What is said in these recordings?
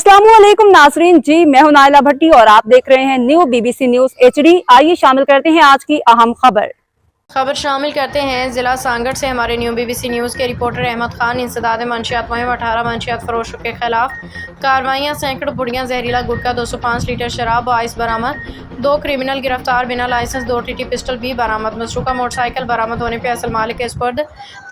अस्सलामुअलैकुम नाजरीन जी, मैं हूं नाइला भट्टी और आप देख रहे हैं न्यू BBC न्यूज HD। आइए शामिल करते हैं आज की अहम खबर शामिल करते हैं। जिला सांगड़ से हमारे न्यू BBC न्यूज़ के रिपोर्टर अहमद खान। इंसदाद मंशियात मुहिम 18 मंशियात फरोशों के खिलाफ कार्रवाइयाँ, सैकड़ों पुड़ियाँ जहरीला गुटखा, 205 लीटर शराब व आइस बरामद, 2 क्रिमिनल गिरफ्तार, बिना लाइसेंस 2 TT पिस्टल भी बरामद, मसरूका मोटरसाइकिल बरामद होने पर असल मालिक के सुपुर्द।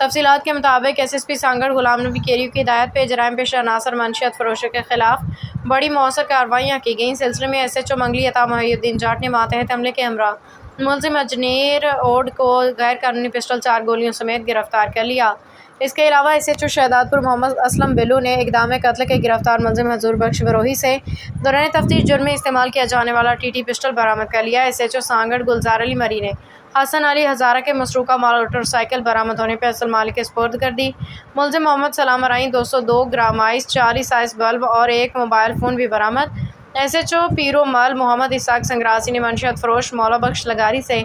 तफसीलात के मुताबिक SSP सांगड़ गुलाम नबी केरियो की हिदायत पे जराइम पेशा अनासर मंशियात फरोशों के खिलाफ बड़ी मौसर कार्रवाइयाँ की गई। सिलसिले में SHO मंगली अता मोहिउद्दीन जाट ने मातहत हमले के हमरा मुलजिम अजनेर ओड को गैर कानूनी पिस्टल 4 गोलियों समेत गिरफ्तार कर लिया। इसके अलावा SHO शहदादपुर मोहम्मद असलम बिल्लू ने इक़दाम कत्ल के गिरफ्तार मुलजिम हजूर बख्श बरोही से दौरान तफ्तीश जुर्म में इस्तेमाल किया जाने वाला TT पिस्टल बरामद कर लिया। SHO सांगड़ गुलजार अली मरी ने हसन अली हज़ारा के मसरूका मोटरसाइकिल बरामद होने पर असल मालिक के सुपुर्द कर दी। मुलजिम मोहम्मद सलाम अराई 202 ग्राम आइस, 40 आइस बल्ब और 1 मोबाइल फ़ोन भी बरामद। SHO पीरो मल मोहम्मद इसाक संग्रासी ने मंशियात फरोश मौला बख्श लगारी से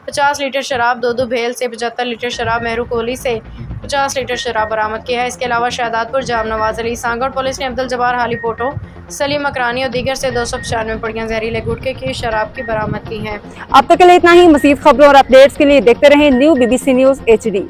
50 लीटर शराब, 2 भेल से 75 लीटर शराब, मेहरू कोहली से 50 लीटर शराब बरामद किया है। इसके अलावा शहदादपुर जाम नवाज अली सांगड़ पुलिस ने अब्दुल जब्बार हाली पोटो, सलीम अकरानी और दीगर से 295 पुड़ियाँ जहरीले गुटखे की शराब की बरामद की हैं। अब तक के लिए इतना ही। मज़ीद खबरों और अपडेट्स के लिए देखते रहें न्यू BBC न्यूज HD।